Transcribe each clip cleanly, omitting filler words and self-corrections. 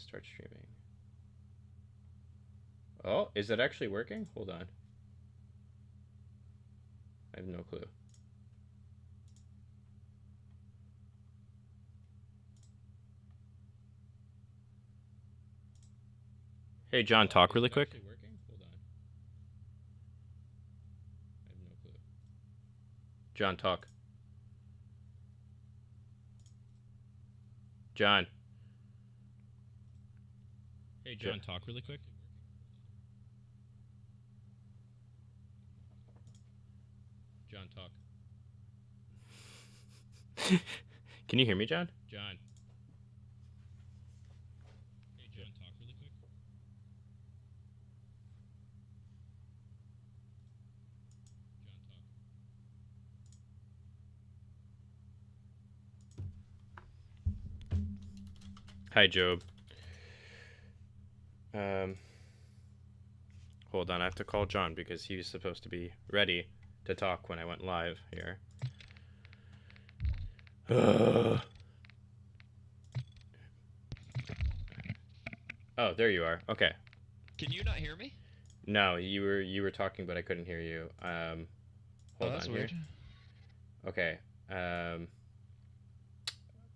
start streaming. Oh, is it actually working? Hold on. I have no clue. Hey, John, talk really quick. Working? Hold on. I have no clue. John, talk. John. Hey, John, talk really quick. John, talk. Can you hear me, John? John. Hey, John, talk really quick. John, talk. Hi, Job. Hold on, I have to call John because he was supposed to be ready to talk when I went live here. Oh, there you are. Okay. Can you not hear me? No, you were talking, but I couldn't hear you. Hold that's on weird. here. Okay.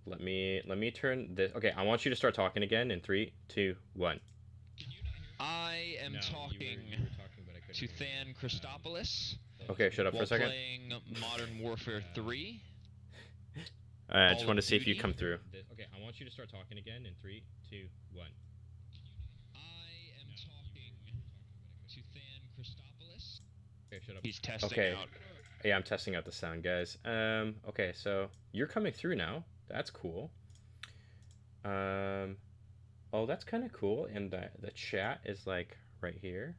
Let me turn this. Okay, I want you to start talking again in 3, 2, 1. I am talking to Than Christopoulos. Okay, shut up for a second. Playing Modern Warfare 3. I just want to see if you come through. Okay, I want you to start talking again in 3, 2, 1. I am talking to Than Christopoulos. Okay, shut up. He's testing out. Yeah, I'm testing out the sound, guys. Okay, so you're coming through now. That's cool. Oh, that's kind of cool. And the chat is like right here.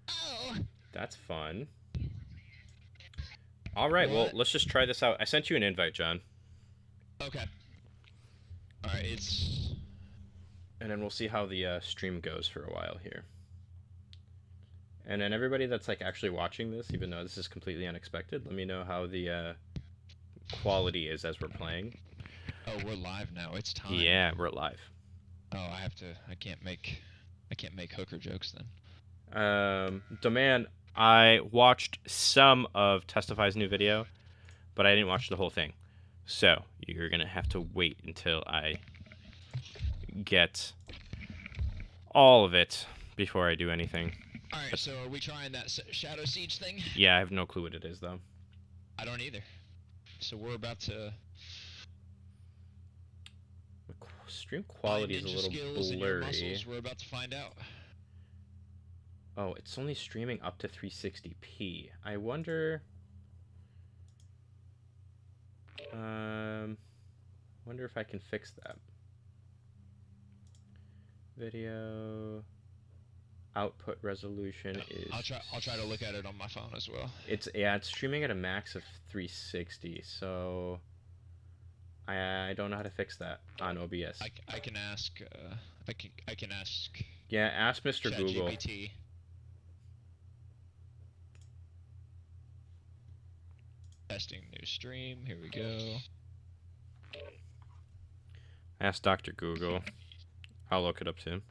Oh. That's fun. All right, well, let's just try this out. I sent you an invite, John. Okay. All right, it's... And then we'll see how the stream goes for a while here. And then everybody that's like actually watching this, even though this is completely unexpected, let me know how the quality is as we're playing. Oh, we're live now. It's time. Yeah, we're live. Oh, I can't make hooker jokes then. Demand, I watched some of Testify's new video, but I didn't watch the whole thing. So, you're going to have to wait until I get all of it before I do anything. Alright, so are we trying that Shadow Siege thing? Yeah, I have no clue what it is, though. I don't either. So we're about to... Stream quality is a little blurry. We're about to find out. Oh, it's only streaming up to 360p. I wonder... wonder if I can fix that. Video... Output resolution is... I'll try to look at it on my phone as well. It's streaming at a max of 360, so I don't know how to fix that on OBS. I can ask I can ask. Yeah, ask Mr. Google. ChatGPT. Testing new stream. Here we go. Ask Dr. Google. I'll look it up too.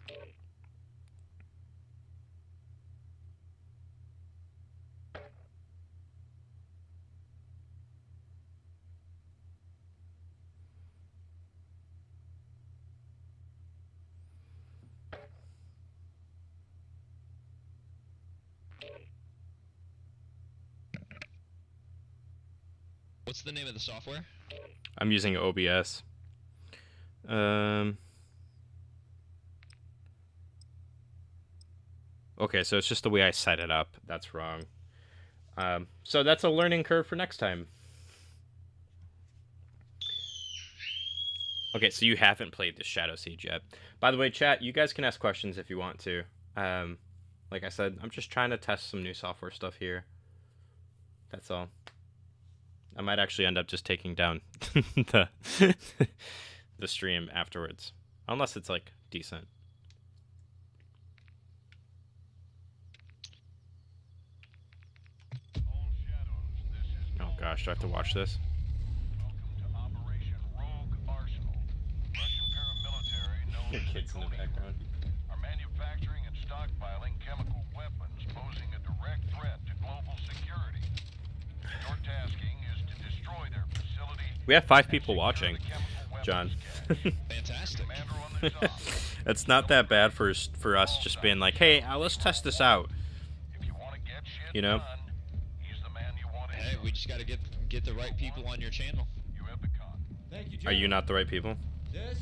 What's the name of the software? I'm using OBS. Okay, so it's just the way I set it up. That's wrong. So that's a learning curve for next time. Okay, so you haven't played the Shadow Siege yet. By the way, chat, you guys can ask questions if you want to. Like I said, I'm just trying to test some new software stuff here. That's all. I might actually end up just taking down the the stream afterwards, unless it's like decent. Oh gosh, do I have to watch this? Kids in the background. Are manufacturing and stockpiling chemical weapons, posing a direct threat to global security. Your tasking is to destroy their facility. We have 5 people watching, John. Fantastic. That's not that bad for us just being like, hey, let's test this out. If you want to get shit You know? done, he's the man you want to Hey, we just gotta get the right people on your channel. You have the con. Thank you, Are you not the right people? This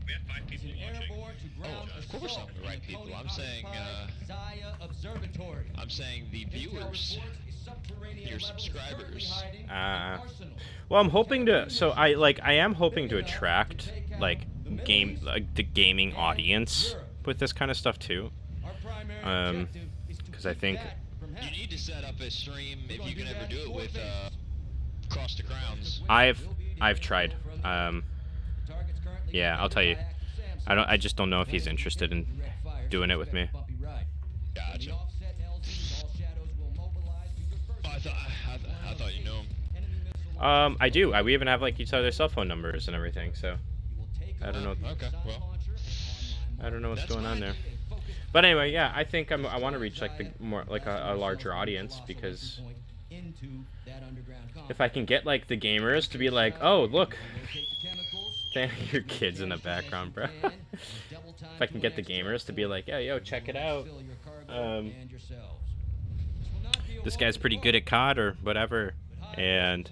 We have 5 is an airborne to ground Oh, of course assault I'm the right on people. COD I'm saying, occupied Zaya Observatory. I'm saying the Intel viewers. reports a subterranean your level is currently subscribers. hiding in Ah. an arsenal. Well, I'm hoping to. So I am hoping to attract like the gaming audience with this kind of stuff too. Our primary objective is to 'cause I keep think- that from You happening. need to set up a stream if you can ever do it with Cross to Crowns. I've tried. Yeah, I'll tell you. I just don't know if he's interested in doing it with me. Gotcha. Oh, I thought you knew him. I do. We even have like each other's cell phone numbers and everything. So I don't know. Okay, well. I don't know what's That's going on fine. there. But anyway, yeah, I think I want to reach like a larger audience, because if I can get like the gamers to be like, oh look, your kids in the background, bro. If I can get the gamers to be like, yeah, yo, check it out. This guy's pretty good at COD or whatever, and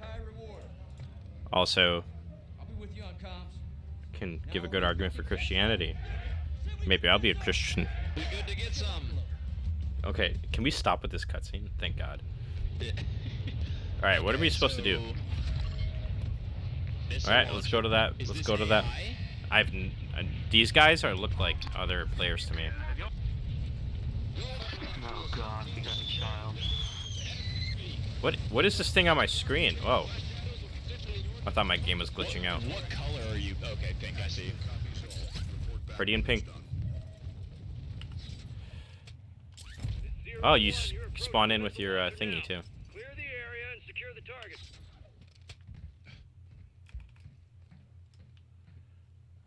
also can give a good argument for Christianity. Maybe I'll be a Christian. Be good to get some. Okay, can we stop with this cutscene? Thank God. Alright, what are we supposed to do? Alright, let's go to that. Let's go to that. These guys look like other players to me. Oh god, you got a child. What is this thing on my screen? Whoa. I thought my game was glitching out. What color are you? Okay, pink, I see. Pretty in pink. Oh, you spawn in with your thingy too. Clear the area and secure the target.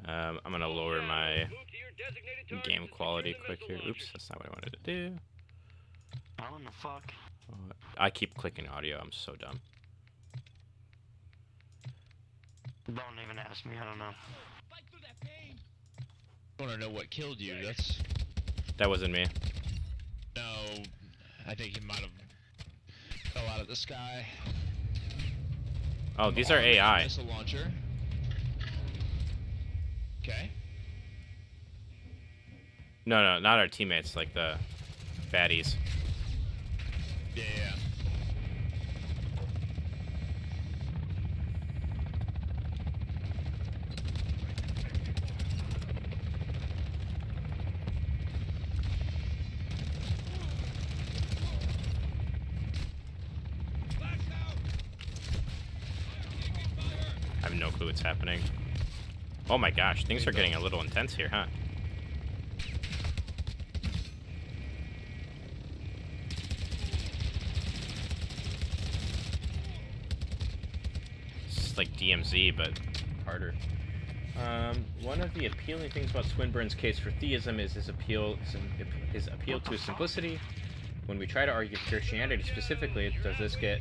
I'm gonna lower my Move to your designated target game and quality secure the quick here. missile Oops, launcher. that's not what I wanted to do. How in the fuck? I keep clicking audio. I'm so dumb. Don't even ask me, I don't know. I want to know what killed you. That wasn't me. No, I think he might have fell out of the sky. Oh, these are AI. Missile launcher. Okay. No, not our teammates. Like the baddies. Yeah. I have no clue what's happening. Oh my gosh, things are getting a little intense here, huh? It's like DMZ, but harder. One of the appealing things about Swinburne's case for theism is his appeal to simplicity. When we try to argue Christianity specifically, does this get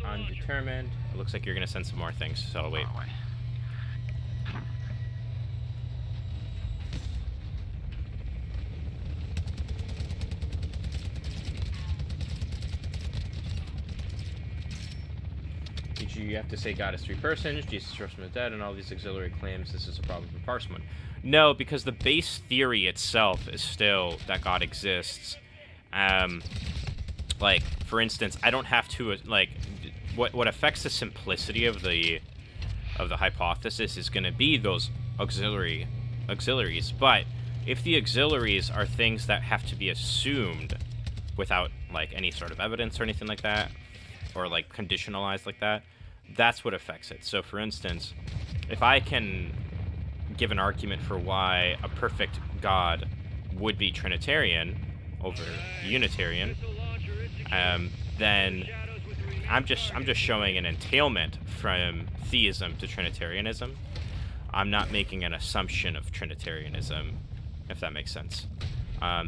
undetermined? It looks like you're gonna send some more things, so I'll wait. You have to say God is 3 persons, Jesus rose from the dead, and all these auxiliary claims. This is a problem for Parsimon. No, because the base theory itself is still that God exists. Like, for instance, I don't have to like what affects the simplicity of the hypothesis is going to be those auxiliaries. But if the auxiliaries are things that have to be assumed without like any sort of evidence or anything like that, or like conditionalized like that, that's what affects it. So for instance, if I can give an argument for why a perfect God would be Trinitarian over Unitarian, then I'm just showing an entailment from theism to Trinitarianism. I'm not making an assumption of Trinitarianism, if that makes sense.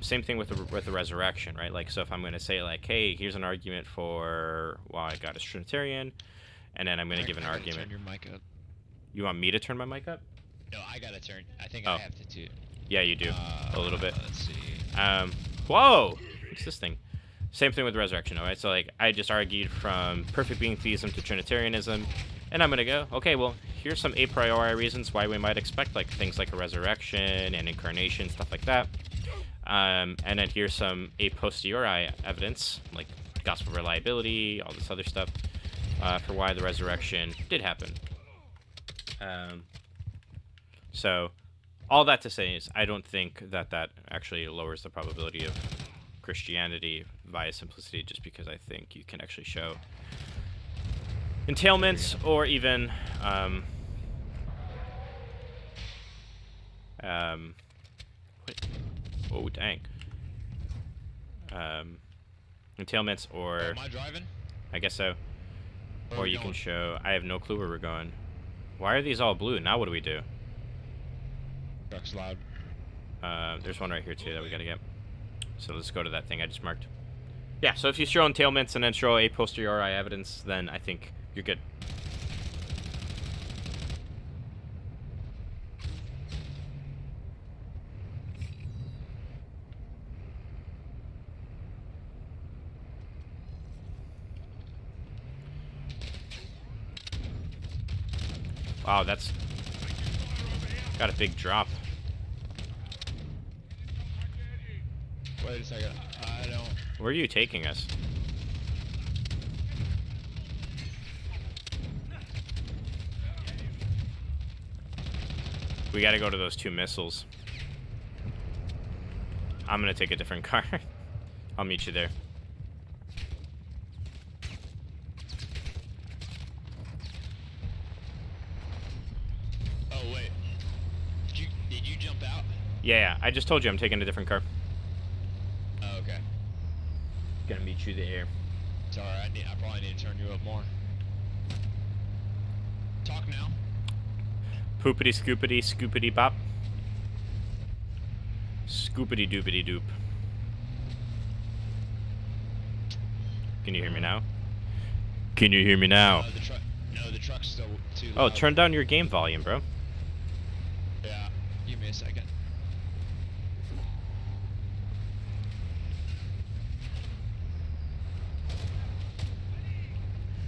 Same thing with the resurrection, right? Like, so if I'm going to say, like, hey, here's an argument for why God is Trinitarian, and then I'm going to give an argument. Turn your mic up. You want me to turn my mic up? No, I gotta turn. I think Oh. I have to too. Yeah, you do. A little bit. Let's see. Whoa! What's this thing? Same thing with resurrection, alright? So, like, I just argued from perfect being theism to Trinitarianism, and I'm gonna go, okay, well, here's some a priori reasons why we might expect, like, things like a resurrection and incarnation, stuff like that. And then here's some a posteriori evidence, like gospel reliability, all this other stuff, for why the resurrection did happen. So, all that to say is, I don't think that that actually lowers the probability of Christianity via simplicity, just because I think you can actually show entailments or even wait. Oh, dang. Entailments, or Am I driving? I guess so. Where Or are we you can going? show. I have no clue where we're going. Why are these all blue? Now what do we do? Truck's loud. There's one right here too that we gotta get. So let's go to that thing I just marked. Yeah. So if you show entailments and then show a posteriori evidence, then I think you're good. Wow, that's got a big drop. Wait a second. I don't. Where are you taking us? We gotta go to those 2 missiles. I'm gonna take a different car. I'll meet you there. Oh wait. Did you jump out? Yeah, I just told you I'm taking a different car. Oh, okay. Gonna meet you there. Sorry, I probably need to turn you up more. Talk now. Poopity scoopity scoopity bop. Scoopity doopity doop. Can you hear me now? Can you hear me now? The truck's still too Oh, loud. turn down your game volume, bro. Yeah. Give me a second.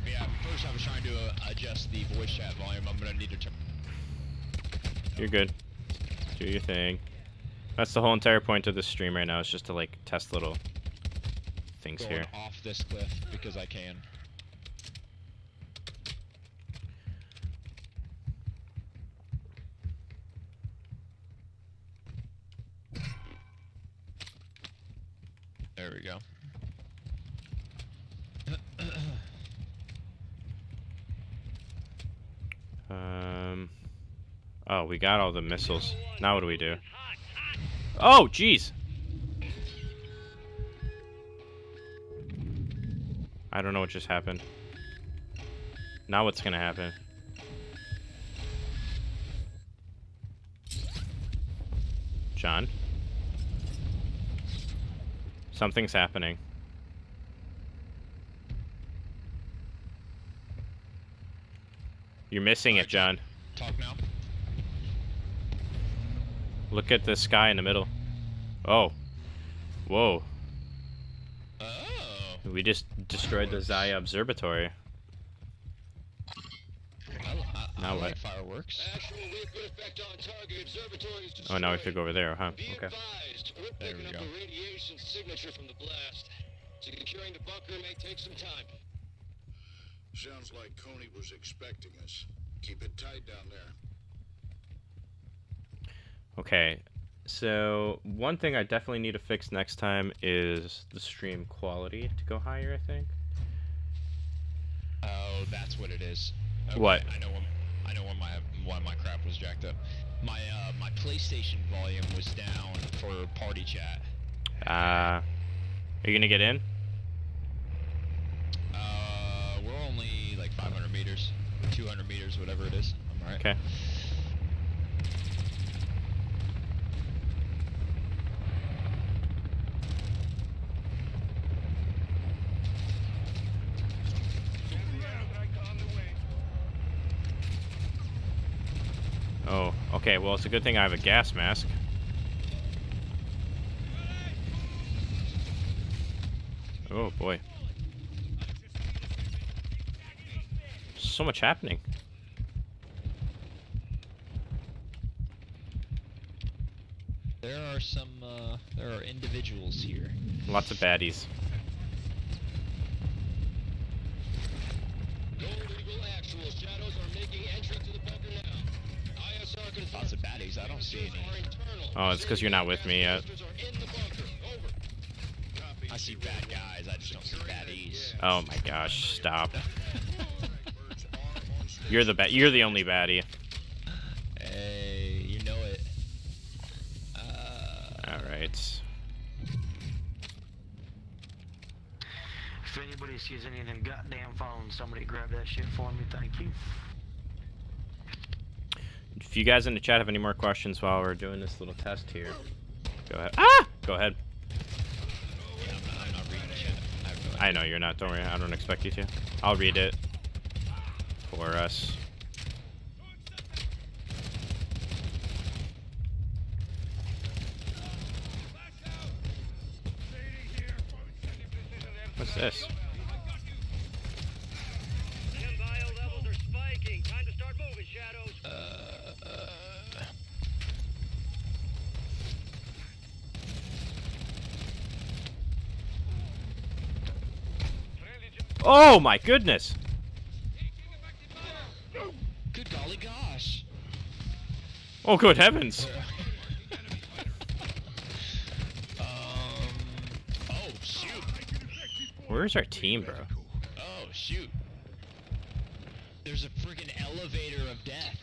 Yeah, first I was trying to adjust the voice chat volume. I'm gonna need to turn. You're good. Do your thing. That's the whole entire point of this stream right now, is just to, like, test little things Going here. off this cliff because I can. There we go. Oh, we got all the missiles. Now what do we do? Oh, jeez! I don't know what just happened. Now what's gonna happen? John? Something's happening. You're missing it, John. Talk now. Look at the sky in the middle. Oh. Whoa. Oh. We just destroyed the Zaya Observatory. I Now like what? fireworks. Actual liquid effect on target observatories destroyed. Oh, now we have to go over there, huh? Be Okay. advised, we're There picking we up go. a radiation signature from the blast. Securing the bunker may take some time. Sounds like Coney was expecting us. Keep it tight down there. Okay. So, one thing I definitely need to fix next time is the stream quality to go higher, I think. Oh, that's what it is. Okay, What? I know why my crap was jacked up. My my PlayStation volume was down for party chat. Are you gonna get in? We're only like 500 meters, 200 meters, whatever it is. I'm alright. Okay. Oh, okay, well, it's a good thing I have a gas mask. Oh, boy. So much happening. There are individuals here. Lots of baddies. Lots of baddies. I don't see any. Oh, it's because you're not with me yet. I see bad guys. I just don't see baddies. Oh my gosh, stop. You're the only baddie. Hey, you know it. Alright. If anybody sees any of them goddamn phones, somebody grab that shit for me, thank you. If you guys in the chat have any more questions while we're doing this little test here, go ahead. Ah! Go ahead. Yeah, I'm not reading the chat. I know you're not, don't worry. I don't expect you to. I'll read it for us. What's this? Chem bio levels are spiking. Time to start moving, Shadows. Oh my goodness! Good golly gosh. Oh good heavens! Oh shoot. Where's our team, bro? Oh shoot. There's a friggin' elevator of death.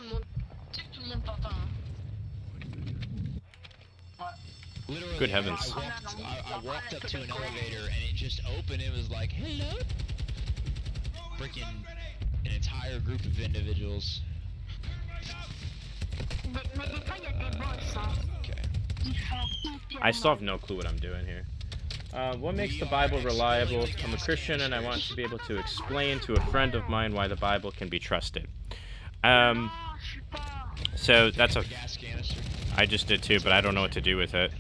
Literally, Good heavens. I walked up to an elevator and it just opened. It was like, hello. Freaking an entire group of individuals. Okay. I still have no clue what I'm doing here. What makes the Bible reliable? I'm a Christian and I want to be able to explain to a friend of mine why the Bible can be trusted. So that's a... Gas canister. I just did too, but I don't know what to do with it.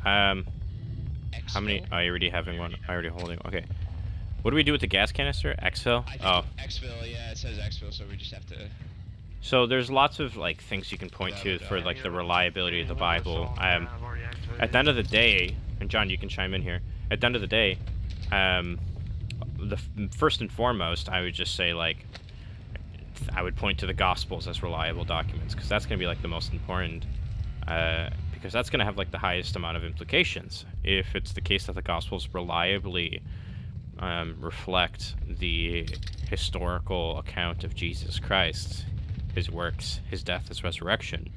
How many... Oh, you're already having one. I already holding. Okay. What do we do with the gas canister? Exfil? Oh. Exfil, yeah, it says exfil, so we just have to... So there's lots of like things you can point to for like the reliability of the Bible. At the end of the day, and John, you can chime in here. At the end of the day, first and foremost, I would just say like I would point to the Gospels as reliable documents because that's going to be like the most important. Because that's going to have like the highest amount of implications. If it's the case that the Gospels reliably reflect the historical account of Jesus Christ, his works, his death, his resurrection,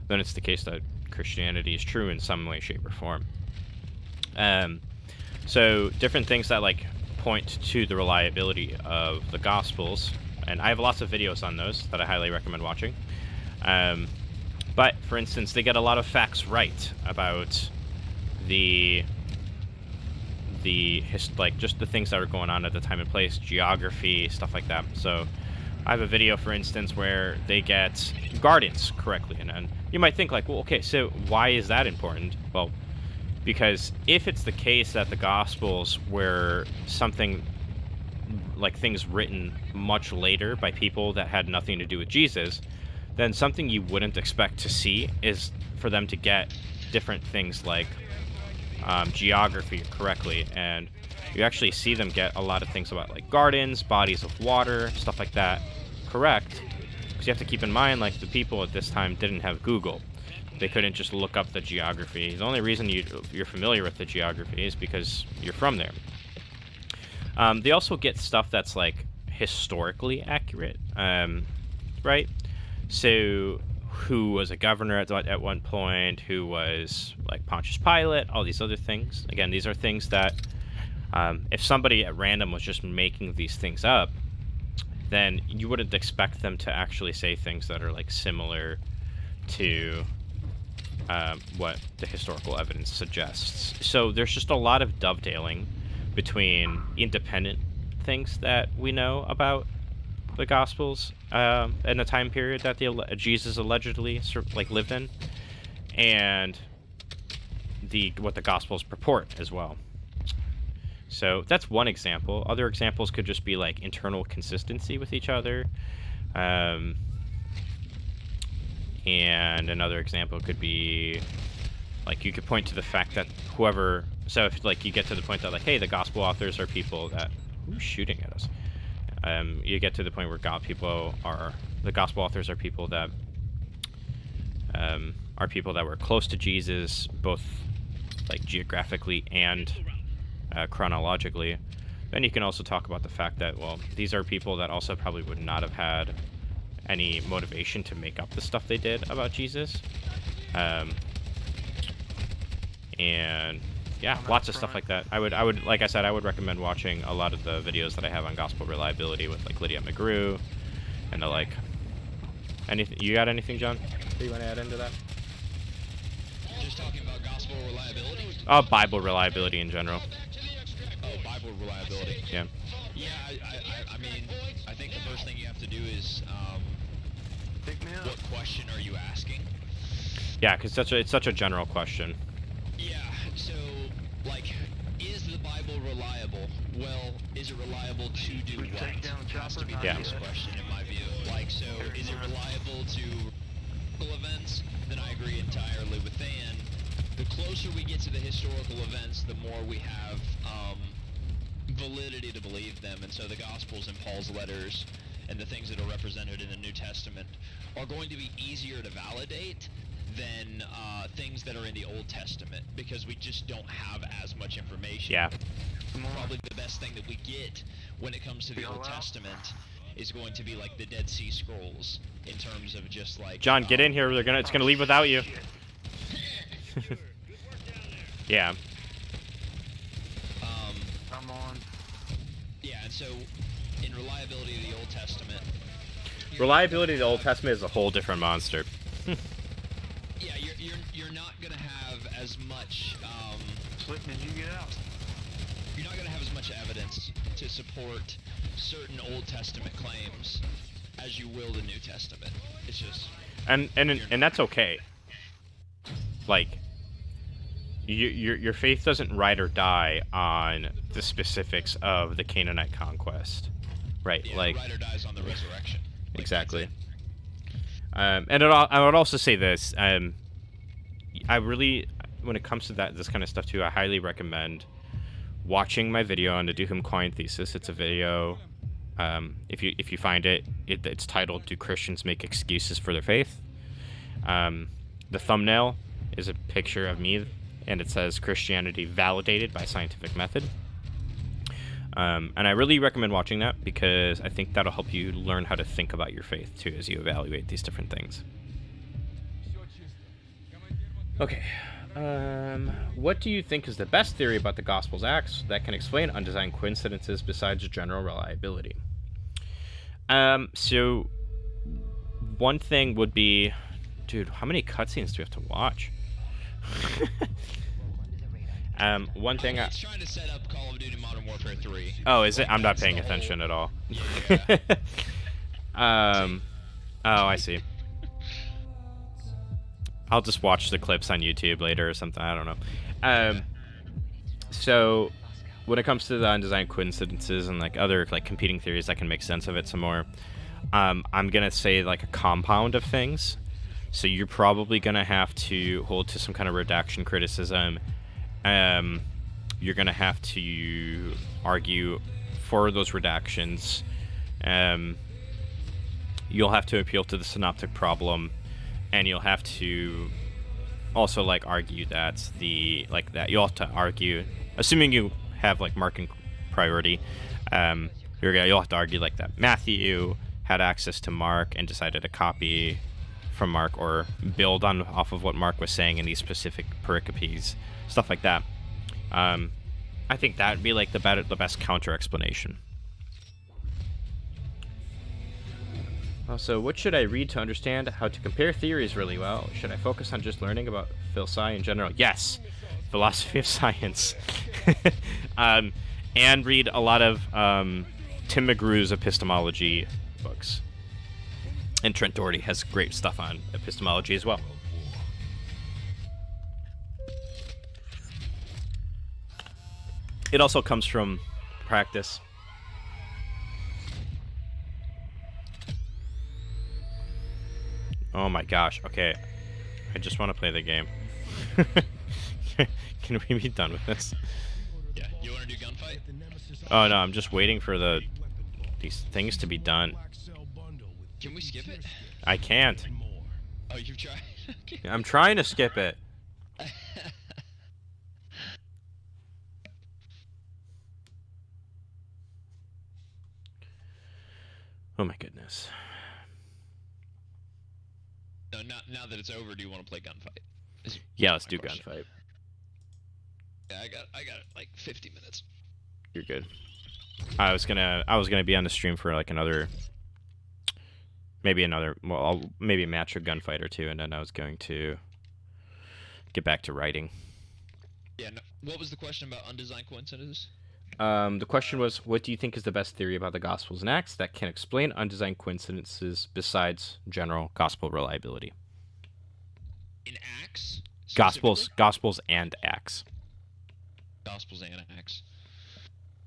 then it's the case that Christianity is true in some way, shape, or form. So different things that like point to the reliability of the Gospels, and I have lots of videos on those that I highly recommend watching. But for instance, they get a lot of facts right about like just the things that are going on at the time and place, geography, stuff like that. So I have a video, for instance, where they get gardens correctly, and you might think like, well, okay, so why is that important? Well, because if it's the case that the Gospels were something like things written much later by people that had nothing to do with Jesus, then something you wouldn't expect to see is for them to get different things like geography correctly, and you actually see them get a lot of things about like gardens, bodies of water, stuff like that correct, because you have to keep in mind like the people at this time didn't have Google. They couldn't just look up the geography. The only reason you're familiar with the geography is because you're from there. They also get stuff that's like historically accurate, right? So who was a governor at one point, who was like Pontius Pilate, all these other things. Again, these are things that if somebody at random was just making these things up, then you wouldn't expect them to actually say things that are like similar to what the historical evidence suggests. So there's just a lot of dovetailing between independent things that we know about the Gospels in the time period that Jesus allegedly lived in, and what the Gospels purport as well. So that's one example. Other examples could just be like internal consistency with each other. And another example could be like you could point to the fact that whoever, so if like you get to the point that like, hey, the gospel authors are people that, who's shooting at us? You get to the point where the gospel authors are people that were close to Jesus, both like geographically and chronologically. Then you can also talk about the fact that, well, these are people that also probably would not have had any motivation to make up the stuff they did about Jesus. And yeah, lots of stuff like that. I would, like I said, I would recommend watching a lot of the videos that I have on gospel reliability with like Lydia McGrew and the like. Anything? You got anything, John? Do you want to add into that? Just talking about gospel reliability? Oh, Bible reliability in general. Oh, Bible reliability. Yeah. Yeah, I mean, I think the first thing you have to do is, Pick me up. what question are you asking? Yeah, because it's such a general question. Yeah, so, like, is the Bible reliable? Well, is it reliable to do We what? take down Has to be the Yeah. biggest question in my view. Like, so, is it reliable to historical events? Then I agree entirely with Than. The closer we get to the historical events, the more we have, validity to believe them, and so the Gospels and Paul's letters and the things that are represented in the New Testament are going to be easier to validate than things that are in the Old Testament, because we just don't have as much information. Yeah. Probably the best thing that we get when it comes to the Old Testament is going to be like the Dead Sea Scrolls, in terms of just like... John, get in here. It's gonna leave without you. Yeah. I'm on. Yeah, and so in reliability of the Old Testament... Reliability of the Old Testament is a whole different monster. Yeah, you're not gonna have as much, Slick, did you get out? you're not gonna have as much evidence to support certain Old Testament claims as you will the New Testament. It's just... And that's okay. Like, your faith doesn't ride or die on the specifics of the Canaanite conquest, right? Yeah, Like, the writer dies on the resurrection. Like, exactly. that's it. And I would also say this. I really, when it comes to this kind of stuff too, I highly recommend watching my video on the Duham Quine thesis. It's a video. If you find it, it's titled "Do Christians Make Excuses for Their Faith?" The thumbnail is a picture of me, and it says "Christianity Validated by Scientific Method." And I really recommend watching that, because I think that'll help you learn how to think about your faith too as you evaluate these different things. Okay. What do you think is the best theory about the Gospel's acts that can explain undesigned coincidences besides general reliability? So one thing would be, dude, how many cutscenes do we have to watch? One thing It's trying to set up Call of Duty Modern Warfare 3. Oh, is it? I'm not That's paying the whole- attention at all. Yeah. Oh, I see. I'll just watch the clips on YouTube later or something. I don't know. So when it comes to the undesigned coincidences and like other like competing theories that can make sense of it some more, I'm gonna say like a compound of things. So you're probably gonna have to hold to some kind of redaction criticism. You're gonna have to argue for those redactions. You'll have to appeal to the synoptic problem, and you'll have to also like argue that you'll have to argue, assuming you have like marking priority, you'll have to argue like that Matthew had access to Mark and decided to copy from Mark or build off of what Mark was saying in these specific pericopes, stuff like that. I think that would be like the best counter explanation. Also, what should I read to understand how to compare theories really well? Should I focus on just learning about philosophy in general? Yes, philosophy of science. And read a lot of Tim McGrew's epistemology books. And Trent Doherty has great stuff on epistemology as well. It also comes from practice. Oh my gosh, okay. I just want to play the game. Can we be done with this? Yeah, you want to do gunfight? Oh no, I'm just waiting for these things to be done. Can we skip it? I can't. Oh, you've tried? Okay. I'm trying to skip it. Oh my goodness. No, now that it's over, do you want to play gunfight? Yeah, let's my do question. gunfight. Yeah, I got like 50 minutes. You're good. I was gonna be on the stream for like maybe a match or gunfight or two, and then I was going to get back to writing. Yeah. No, what was the question about undesigned coincidences? The question was, what do you think is the best theory about the Gospels and Acts that can explain undesigned coincidences besides general gospel reliability? In Acts? Gospels specifically? and Acts. Gospels and Acts.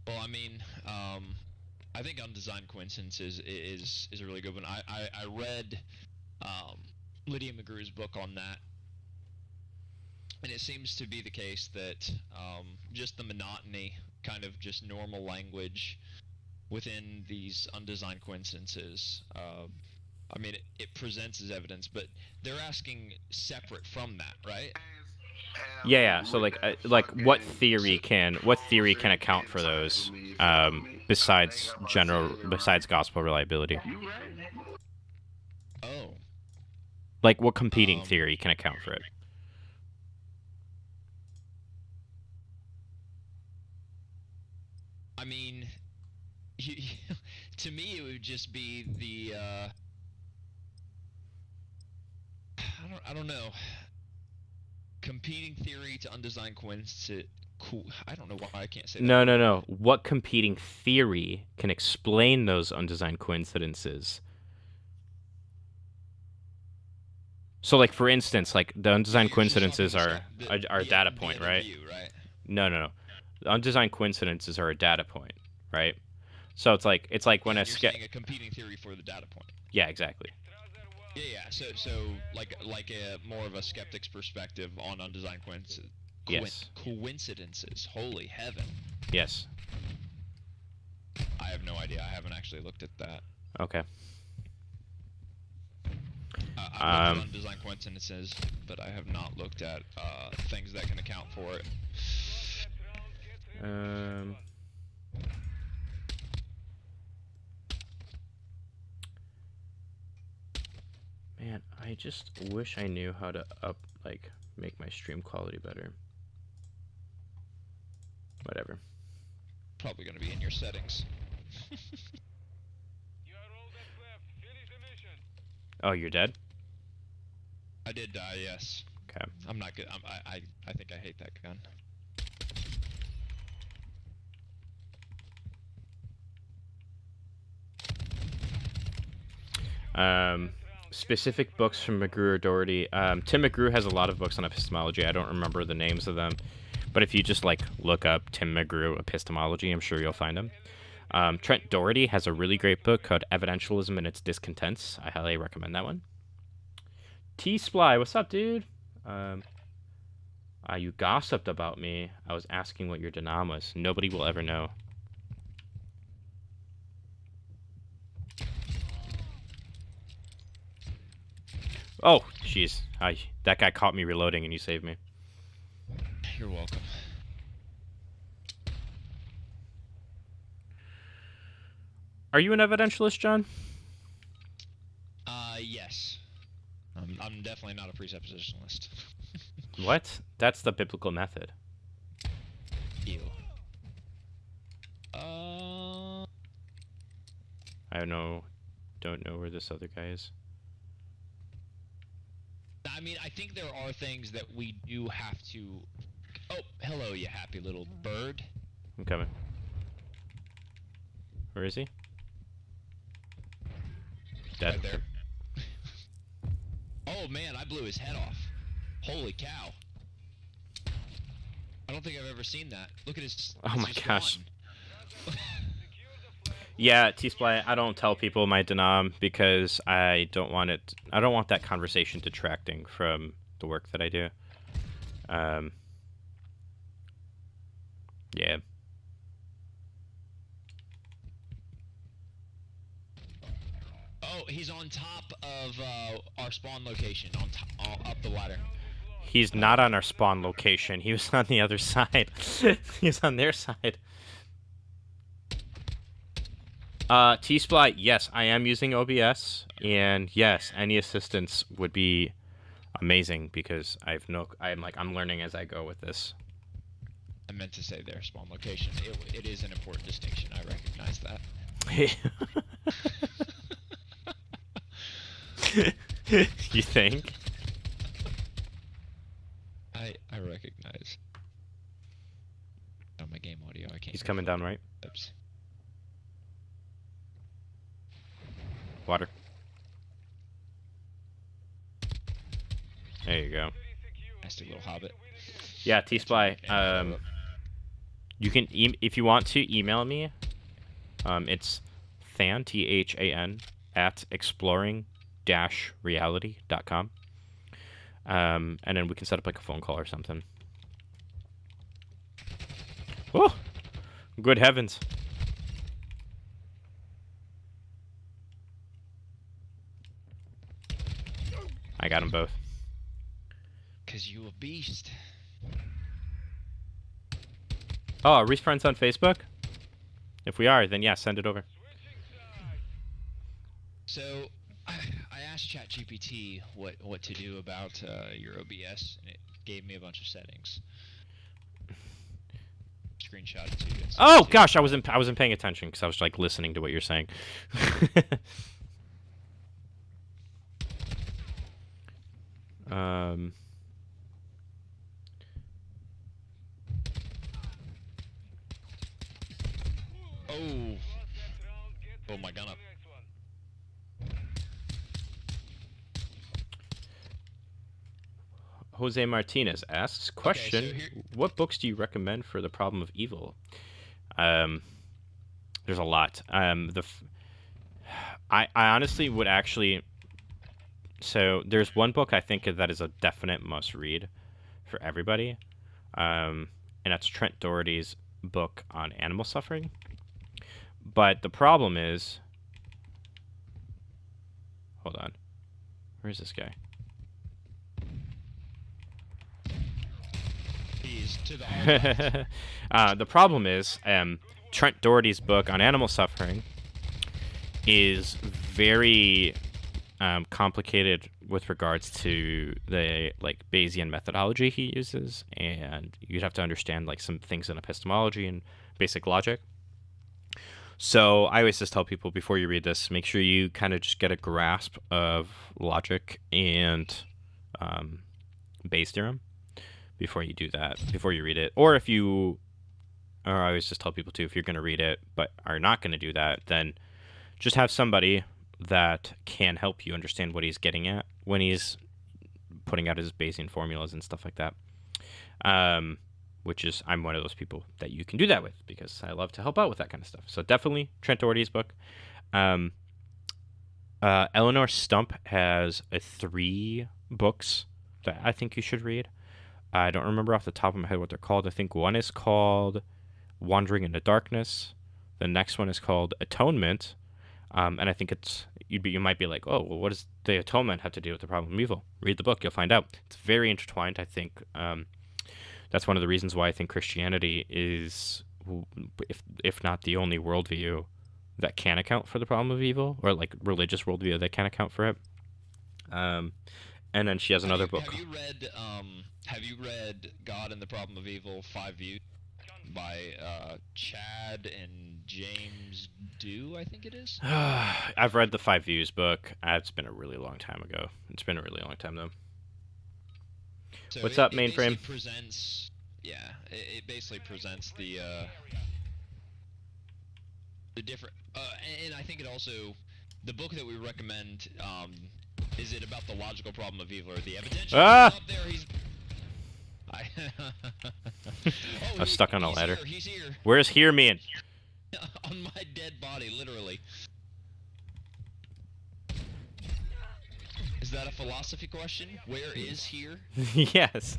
Well, I mean, I think undesigned coincidences is a really good one. I read Lydia McGrew's book on that, and it seems to be the case that just the monotony, kind of just normal language within these undesigned coincidences, I mean, it presents as evidence, but they're asking separate from that, right? Yeah. So like what theory can account for those besides gospel reliability? Oh. Like what competing theory can account for it? I mean, to me, it would just be the I don't know. Competing theory to undesigned coincidence. I don't know why I can't say that. No. What competing theory can explain those undesigned coincidences? So, like for instance, like the undesigned coincidences are a data point, right? Right? No. The undesigned coincidences are a data point, right? So it's like when You're saying a competing theory for the data point. Yeah, exactly. Yeah. So like a more of a skeptic's perspective on undesigned coincidences. Yes. Coincidences. Holy heaven. Yes. I have no idea. I haven't actually looked at that. Okay. I've looked at undesigned coincidences, but I have not looked at things that can account for it. Man, I just wish I knew how to make my stream quality better. Whatever. Probably gonna be in your settings. Oh, you're dead? I did die, yes. Okay. I'm not good. I think I hate that gun. Specific books from McGrew or Doherty. Tim McGrew has a lot of books on epistemology. I don't remember the names of them, but if you just look up Tim McGrew epistemology, I'm sure you'll find them. Trent Doherty has a really great book called Evidentialism and Its Discontents. I highly recommend that one. T-Sply, what's up, dude? You gossiped about me. I was asking what your denom was. Nobody will ever know. Oh, jeez. That guy caught me reloading and you saved me. You're welcome. Are you an evidentialist, John? Yes. I'm definitely not a presuppositionalist. What? That's the biblical method. Ew. I don't know where this other guy is. I mean, I think there are things that we do have to... Oh, hello, you happy little bird. I'm coming. Where is he? Dead. Right there. Oh man, I blew his head off. Holy cow. I don't think I've ever seen that. Look at his. Oh it's my just gosh. gone. Yeah, T-Sply, I don't tell people my denom because I don't want it. I don't want that conversation detracting from the work that I do. Yeah. Oh, he's on top of our spawn location, on top, up the ladder. He's not on our spawn location. He was on the other side. He was on their side. T-Sply, yes, I am using OBS, and yes, any assistance would be amazing because I'm learning as I go with this. I meant to say their spawn location. It is an important distinction. I recognize that. You think? I recognize. On my game audio, I can't. He's hear coming down, right? footsteps. Water. There you go. Nasty little hobbit. Yeah, T-Sply. You can if you want to email me. It's Than THAN at exploring-reality.com. And then we can set up like a phone call or something. Oh, good heavens! I got them both. Cause you a beast. Oh, are we friends on Facebook? If we are, then yeah, send it over. So, I asked ChatGPT what to do about your OBS, and it gave me a bunch of settings. Screenshot it to you. Oh gosh, I wasn't paying attention because I was like listening to what you're saying. Oh. Pull my gun up. Jose Martinez asks, question, here- what books do you recommend for the problem of evil? There's a lot. I honestly would actually... So, there's one book I think that is a definite must-read for everybody. And that's Trent Doherty's book on animal suffering. But the problem is... Hold on. Where's this guy? He's to the The problem is, Trent Doherty's book on animal suffering is very complicated with regards to the Bayesian methodology he uses, and you'd have to understand some things in epistemology and basic logic. So I always just tell people before you read this, make sure you kind of just get a grasp of logic and Bayes' theorem before you do that, before you read it. Or I always just tell people too, if you're going to read it but are not going to do that, then just have somebody that can help you understand what he's getting at when he's putting out his Bayesian formulas and stuff like that. Which is, I'm one of those people that you can do that with because I love to help out with that kind of stuff. So definitely Trent Doherty's book. Eleanor Stump has 3 books that I think you should read. I don't remember off the top of my head what they're called. I think one is called Wandering into Darkness. The next one is called Atonement. And I think you might be like, oh, well, what does the atonement have to do with the problem of evil? Read the book, you'll find out. It's very intertwined, I think. That's one of the reasons why I think Christianity is, if not the only worldview that can account for the problem of evil, or religious worldview that can account for it. And then she has another book. Have you read God and the Problem of Evil 5 Views by Chad and James Dew, I think it is? I've read the 5 Views book. It's been a really long time ago. It's been a really long time though. So What's up, mainframe? It basically presents the different, and I think it also the book that we recommend, is it about the logical problem of evil or the evidentiary? Ah! Up there, he's... I was stuck on a ladder. He's here. Where's here mean? On my dead body, literally. Is that a philosophy question? Where is here? Yes.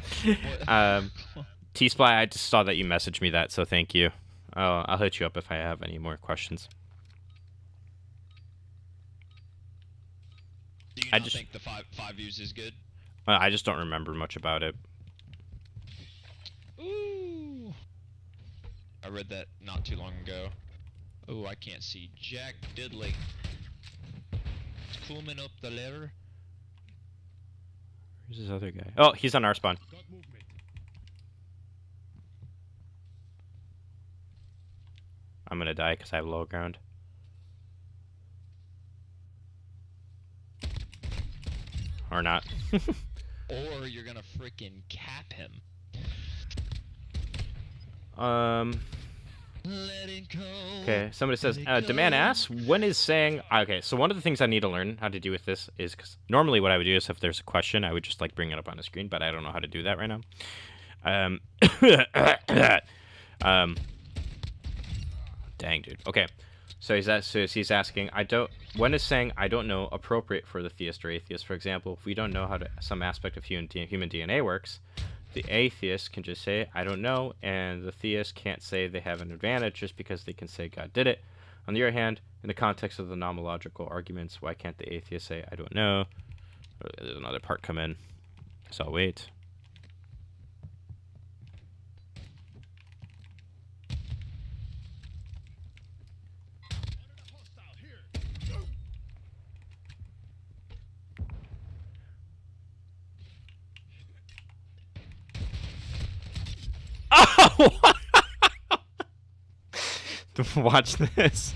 T-Sply, I just saw that you messaged me that, so thank you. I'll hit you up if I have any more questions. Do you not think the five views is good? I just don't remember much about it. Ooh. I read that not too long ago. Oh, I can't see Jack Diddley. It's climbing up the ladder. Where's this other guy? Oh, he's on our spawn. I'm gonna die because I have low ground. Or not. Or you're gonna freaking cap him. Let it go. Okay, somebody says, Demand asks, when is saying... Okay, so one of the things I need to learn how to do with this is... Because normally what I would do is if there's a question, I would just like bring it up on the screen, but I don't know how to do that right now. Dang, dude. Okay, so he's asking, when is saying I don't know appropriate for the theist or atheist? For example, if we don't know how some aspect of human DNA works, the atheist can just say, I don't know, and the theist can't say they have an advantage just because they can say God did it. On the other hand, in the context of the nomological arguments, why can't the atheist say, I don't know? There's another part come in, so I'll wait. Oh! Watch this.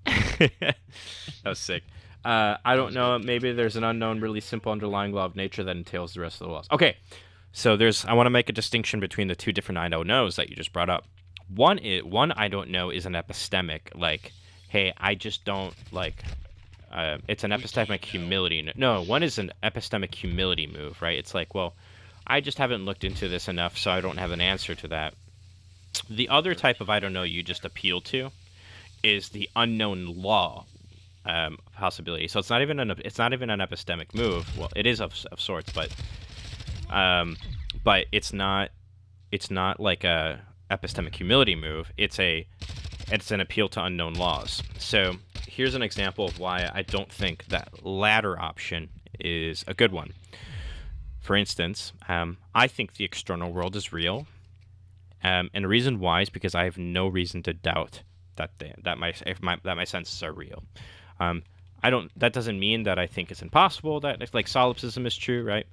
That was sick. I don't know. Maybe there's an unknown, really simple underlying law of nature that entails the rest of the laws. Okay, so I want to make a distinction between the two different I don't knows that you just brought up. One I don't know is an epistemic, like, hey, I just don't like. It's an epistemic humility. No, one is an epistemic humility move, right? It's like, well, I just haven't looked into this enough, so I don't have an answer to that. The other type of I don't know you just appeal to is the unknown law possibility. So it's not even an epistemic move. Well, it is of sorts, but it's not like a epistemic humility move. It's an appeal to unknown laws. So here's an example of why I don't think that latter option is a good one. For instance, I think the external world is real, and the reason why is because I have no reason to doubt that my senses are real. That doesn't mean that I think it's impossible that like solipsism is true, right?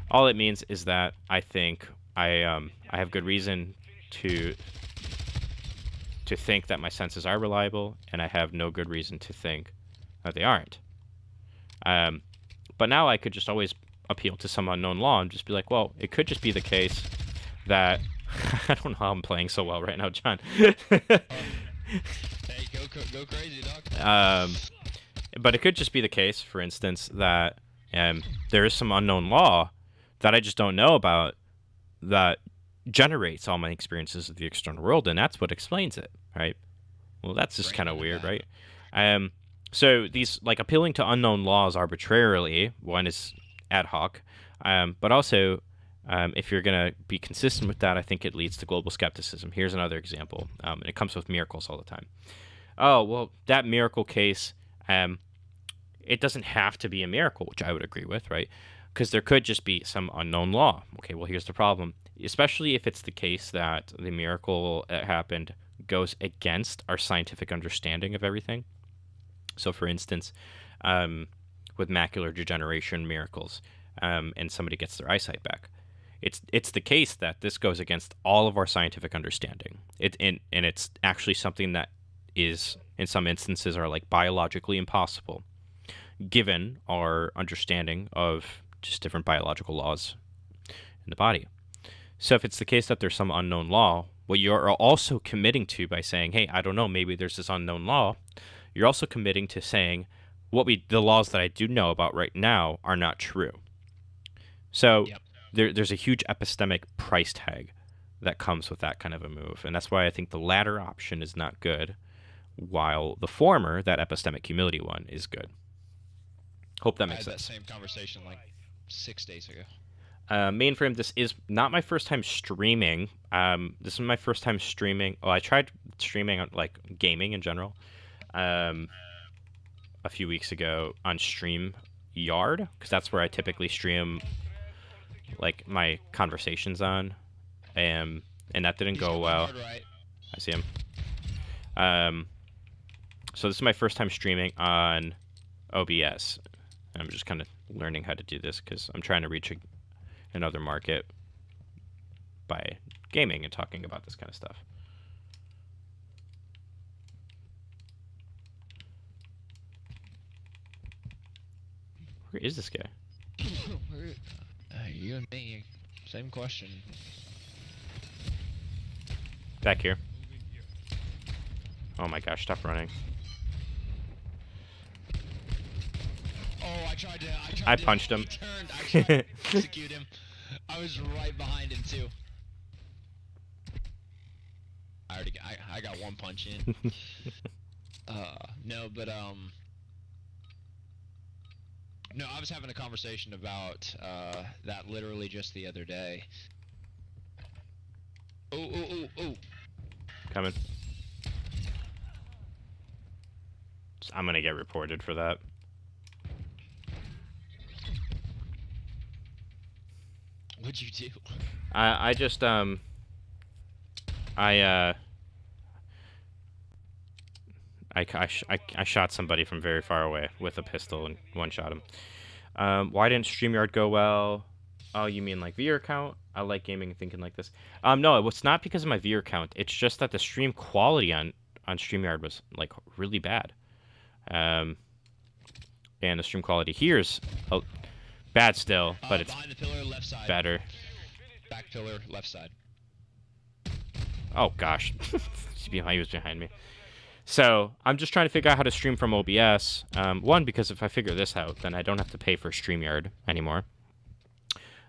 All it means is that I think I have good reason to think that my senses are reliable, and I have no good reason to think that they aren't. But now I could just always appeal to some unknown law and just be like, well, it could just be the case that I don't know how I'm playing so well right now, John. Hey, go crazy, dog. But it could just be the case, for instance, that there is some unknown law that I just don't know about that generates all my experiences of the external world, and that's what explains it, right? Well, that's just kind of weird, right? So these, like, appealing to unknown laws arbitrarily, one is ad hoc, but also if you're going to be consistent with that, I think it leads to global skepticism. Here's another example, and it comes with miracles all the time. Oh, well, that miracle case, it doesn't have to be a miracle, which I would agree with, right? Because there could just be some unknown law. Okay, well, here's the problem. Especially if it's the case that the miracle that happened goes against our scientific understanding of everything. So, for instance, with macular degeneration miracles, and somebody gets their eyesight back, it's the case that this goes against all of our scientific understanding. And it's actually something that is, in some instances, are like biologically impossible, given our understanding of just different biological laws in the body. So if it's the case that there's some unknown law, what you're also committing to by saying, hey, I don't know, maybe there's this unknown law, you're also committing to saying the laws that I do know about right now are not true. So Yep. there's a huge epistemic price tag that comes with that kind of a move. And that's why I think the latter option is not good, while the former, that epistemic humility one, is good. Hope that I makes had that sense. same conversation like 6 days ago. Mainframe, this is not my first time streaming. This is my first time streaming. Well, I tried streaming on, like, gaming in general a few weeks ago on StreamYard, because that's where I typically stream, like, my conversations on. And that didn't go well. Right. I see him. So this is my first time streaming on OBS. I'm just kind of learning how to do this because I'm trying to reach another market by gaming and talking about this kind of stuff. Where is this guy? You and me, same question. Back here. Oh my gosh, stop running. Oh, I tried I to- punched him. He turned. I tried to execute him. I was right behind him too. I got one punch in. No, but no, I was having a conversation about that literally just the other day. Oh. Coming. I'm gonna get reported for that. What'd you do? I just I shot somebody from very far away with a pistol and one-shot him. Why didn't StreamYard go well? Oh, you mean like viewer count? I like gaming and thinking like this. No, it was not because of my viewer count. It's just that the stream quality on StreamYard was like really bad. And the stream quality here is bad still, but it's behind the pillar, left side. better. Back pillar, left side. Oh gosh, he was behind me. So I'm just trying to figure out how to stream from OBS. One, because if I figure this out, then I don't have to pay for StreamYard anymore.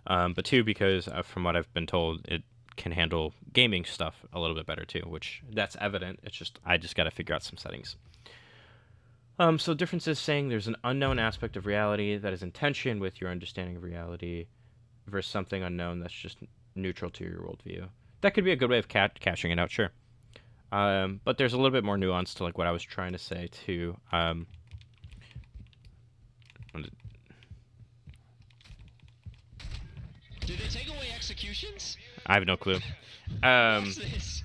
But two, because from what I've been told, it can handle gaming stuff a little bit better too, which that's evident. It's just I just got to figure out some settings. So difference is saying there's an unknown aspect of reality that is in tension with your understanding of reality versus something unknown that's just neutral to your worldview. That could be a good way of cashing it out, sure. But there's a little bit more nuance to like what I was trying to say too. Did they take away executions? I have no clue. What's this?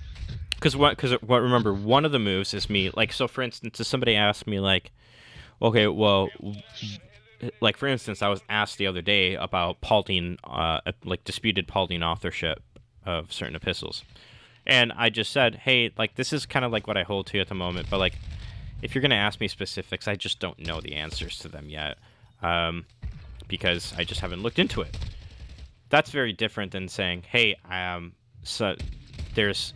Because remember, one of the moves is me, like, so for instance, if somebody asked me, like, okay, well, like, for instance, I was asked the other day about Pauline, like, disputed Pauline authorship of certain epistles. And I just said, hey, like, this is kind of like what I hold to at the moment, but, like, if you're going to ask me specifics, I just don't know the answers to them yet, because I just haven't looked into it. That's very different than saying, hey, so there's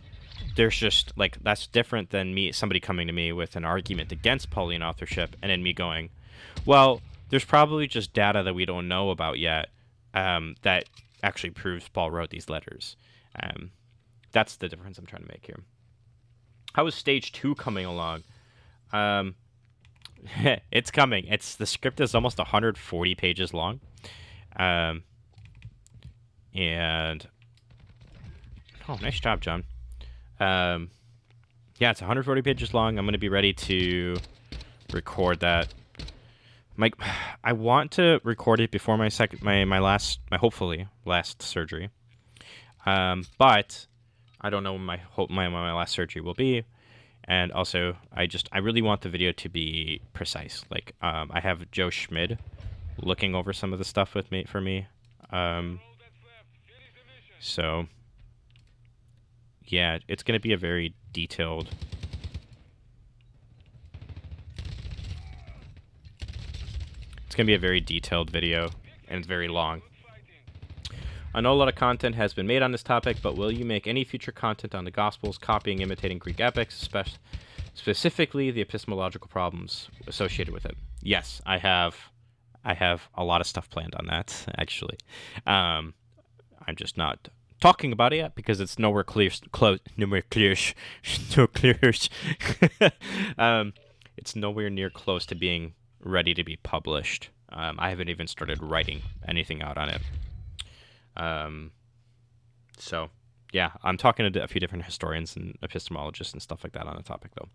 just, like, that's different than somebody coming to me with an argument against Pauline authorship, and then me going, well, there's probably just data that we don't know about yet that actually proves Paul wrote these letters. That's the difference I'm trying to make here. How is stage 2 coming along? It's coming. The script is almost 140 pages long. And oh, nice job, John. Yeah, it's 140 pages long. I'm going to be ready to record that. I want to record it before my hopefully last surgery. But I don't know when my last surgery will be. And also, I really want the video to be precise. Like, I have Joe Schmid looking over some of the stuff for me. So, yeah, it's going to be a very detailed... It's going to be a very detailed video, and it's very long. I know a lot of content has been made on this topic, but will you make any future content on the Gospels, copying, imitating Greek epics, specifically the epistemological problems associated with it? Yes, I have a lot of stuff planned on that, actually. I'm just not talking about it yet because it's nowhere clear. It's nowhere near close to being ready to be published. I haven't even started writing anything out on it. So, yeah, I'm talking to a few different historians and epistemologists and stuff like that on the topic, though.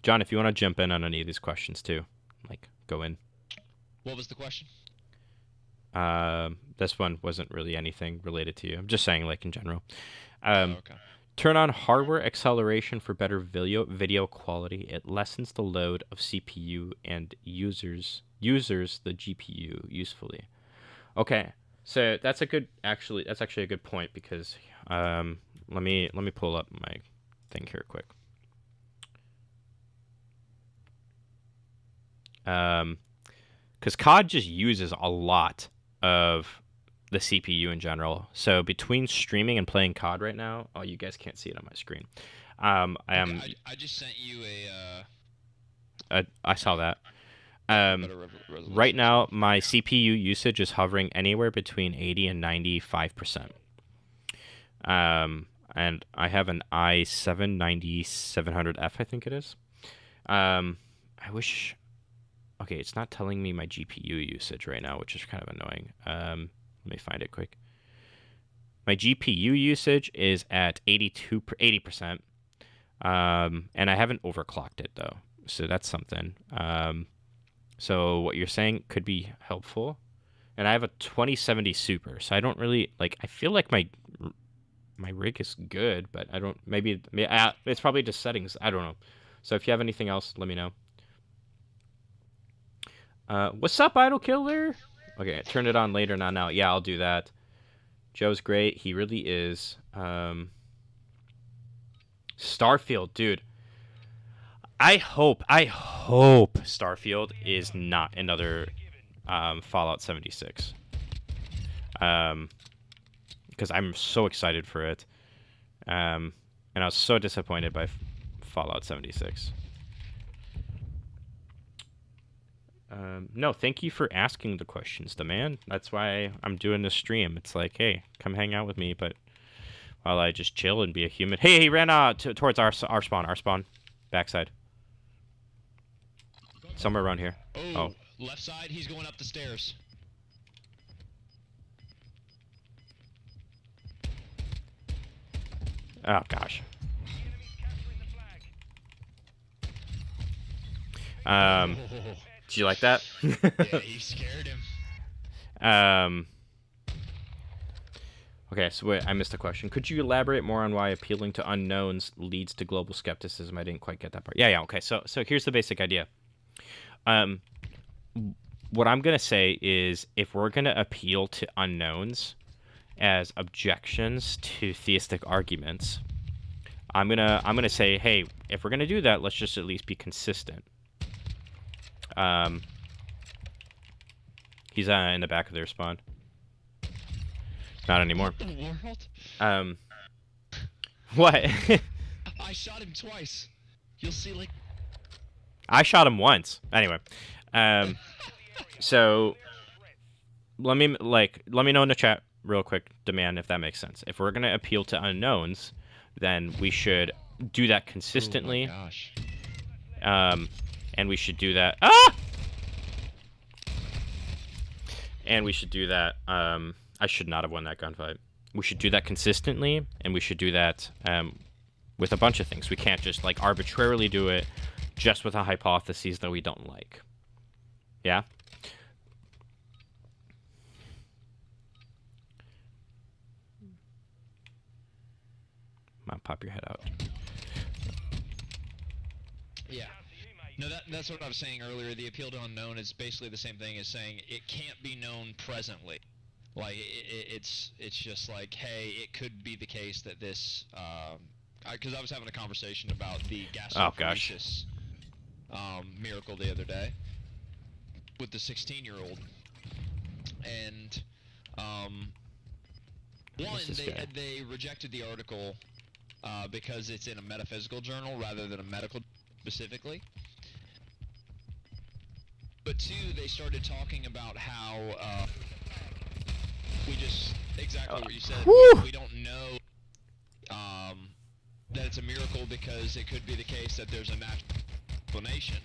John, if you want to jump in on any of these questions too, like go in. What was the question? This one wasn't really anything related to you. I'm just saying, like in general. Okay. Turn on hardware acceleration for better video quality. It lessens the load of CPU and users the GPU usefully. Okay, so that's actually a good point because let me pull up my thing here quick. Because COD just uses a lot of the CPU in general. So between streaming and playing COD right now, oh, you guys can't see it on my screen. I just sent you I saw that. Right now, my CPU usage is hovering anywhere between 80 and 95%. And I have an i7-9700F, I think it is. I wish... Okay, it's not telling me my GPU usage right now, which is kind of annoying. Let me find it quick. My GPU usage is at 80%. And I haven't overclocked it, though. So that's something. So what you're saying could be helpful. And I have a 2070 Super, so I don't really... Like, I feel like my rig is good, but I don't... Maybe it's probably just settings. I don't know. So if you have anything else, let me know. What's up, Idle Killer? Okay, turn it on later, not now. Yeah, I'll do that. Joe's great. He really is. Starfield, dude. I hope Starfield is not another Fallout 76. Because I'm so excited for it. And I was so disappointed by Fallout 76. No, thank you for asking the questions, the man. That's why I'm doing this stream. It's like, hey, come hang out with me, but while I just chill and be a human. Hey, he ran towards our spawn, backside, somewhere around here. Oh, left side. He's going up the stairs. Oh gosh. Do you like that? Yeah, he scared him. Okay, so wait, I missed a question. Could you elaborate more on why appealing to unknowns leads to global skepticism? I didn't quite get that part. Yeah, okay. So here's the basic idea. What I'm gonna say is, if we're gonna appeal to unknowns as objections to theistic arguments, I'm gonna say, hey, if we're gonna do that, let's just at least be consistent. He's in the back of their spawn. Not anymore. What? I shot him twice. You'll see, like... I shot him once. Anyway. So let me know in the chat real quick, demand, if that makes sense. If we're gonna appeal to unknowns, then we should do that consistently. Oh my gosh. And we should do that. And we should do that. I should not have won that gunfight. We should do that consistently, and we should do that with a bunch of things. We can't just like arbitrarily do it just with a hypothesis that we don't like. Yeah? Come on, pop your head out. Yeah. No, that's what I was saying earlier. The appeal to unknown is basically the same thing as saying it can't be known presently. Like, it's just like, hey, it could be the case that this... Because I was having a conversation about the gastroparesis miracle the other day with the 16-year-old. and one, Who's this guy? they rejected the article because it's in a metaphysical journal rather than a medical specifically. But two, they started talking about how we just exactly what you said. We don't know that it's a miracle because it could be the case that there's a natural explanation.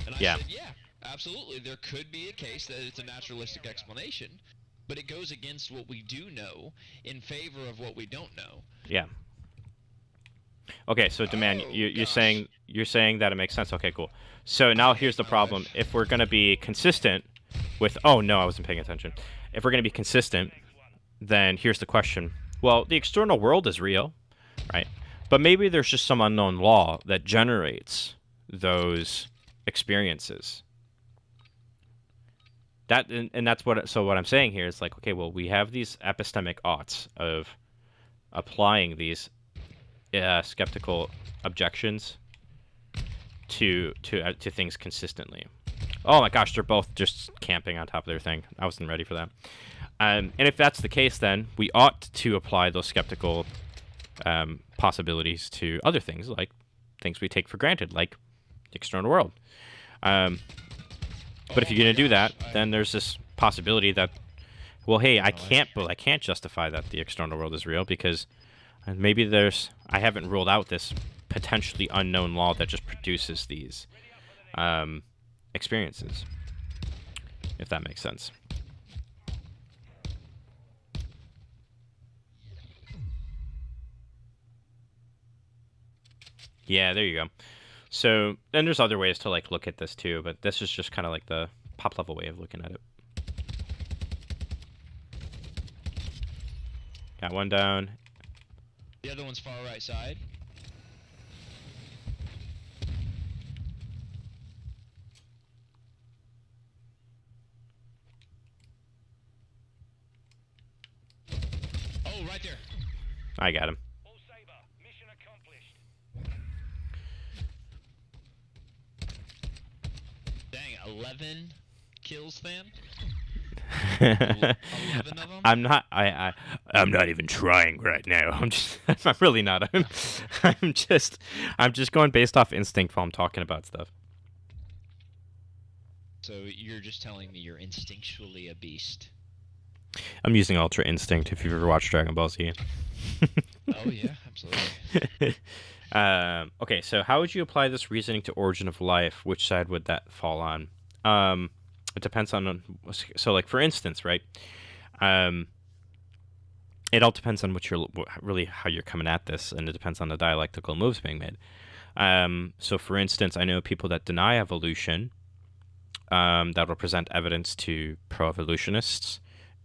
And I said, yeah, absolutely, there could be a case that it's a naturalistic explanation, but it goes against what we do know in favor of what we don't know. Yeah. Okay, so Demand, you're saying that it makes sense. Okay, cool. So now here's the problem. If we're gonna be consistent with, oh no, I wasn't paying attention. If we're gonna be consistent, then here's the question. Well, the external world is real, right? But maybe there's just some unknown law that generates those experiences. That and that's what. So what I'm saying here is like, okay, well, we have these epistemic oughts of applying these skeptical objections to things consistently. Oh my gosh, they're both just camping on top of their thing. I wasn't ready for that. And if that's the case, then we ought to apply those skeptical possibilities to other things, like things we take for granted, like the external world. But if you're going to do that, then there's this possibility that, well, hey, I can't justify that the external world is real because maybe I haven't ruled out this potentially unknown law that just produces these experiences, if that makes sense. Yeah, there you go. So then there's other ways to like look at this too, but this is just kind of like the pop level way of looking at it. Got one down. The other one's far right side. Oh, right there. I got him. All Saber, mission accomplished. Dang, 11 kills, Than? 11 of them? I'm not even trying right now. I'm really not. I'm just going based off instinct while I'm talking about stuff. So you're just telling me you're instinctually a beast. I'm using Ultra Instinct if you've ever watched Dragon Ball Z. Oh yeah, absolutely. Okay, so how would you apply this reasoning to Origin of Life? Which side would that fall on? It depends on, so like for instance, right? It all depends on how you're coming at this, and it depends on the dialectical moves being made. So for instance, I know people that deny evolution that will present evidence to pro-evolutionists,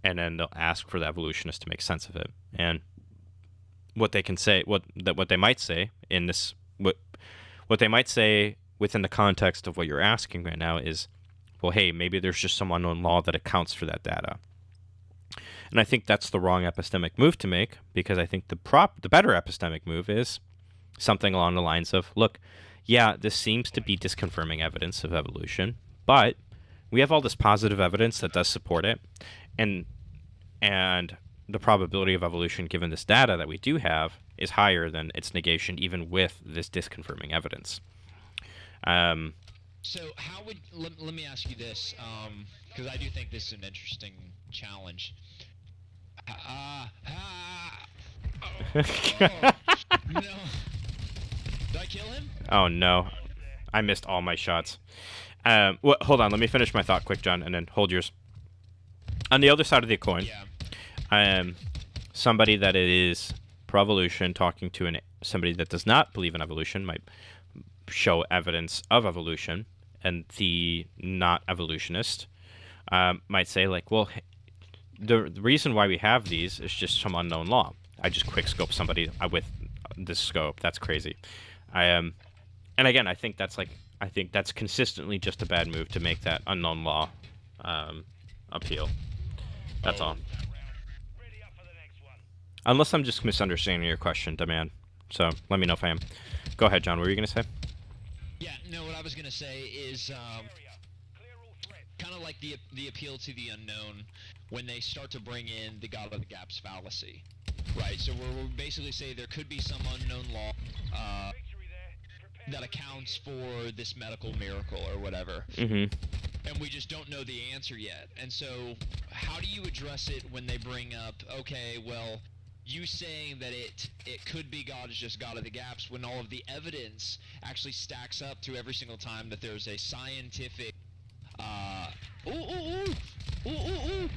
and then they'll ask for the evolutionists to make sense of it. And what they can say, what they might say in this, what they might say within the context of what you're asking right now is, well, hey, maybe there's just some unknown law that accounts for that data. And I think that's the wrong epistemic move to make, because I think the better epistemic move is something along the lines of, look, yeah, this seems to be disconfirming evidence of evolution, but we have all this positive evidence that does support it, and the probability of evolution given this data that we do have is higher than its negation, even with this disconfirming evidence. So how would, let me ask you this, because I do think this is an interesting challenge. No. Did I kill him? Oh no, I missed all my shots. Hold on, let me finish my thought quick, John, and then hold yours. On the other side of the coin, somebody that is pro-evolution talking to somebody that does not believe in evolution might show evidence of evolution, and the not evolutionist might say like, well, the reason why we have these is just some unknown law. I just quick scope somebody with this scope. That's crazy. And again, I think that's consistently just a bad move to make that unknown law appeal. That's all. Ready up for the next one. Unless I'm just misunderstanding your question, Demand. So let me know if I am. Go ahead, John. What were you gonna say? Yeah, no, what I was going to say is, Area. Clear all threats. kind of like the appeal to the unknown when they start to bring in the God of the Gaps fallacy, right? So we're basically say there could be some unknown law that accounts for this medical miracle or whatever, Mm-hmm. and we just don't know the answer yet. And so, how do you address it when they bring up, okay, well, you saying that it could be God is just God of the Gaps, when all of the evidence actually stacks up to every single time that there's a scientific ooh ooh ooh ooh ooh ooh.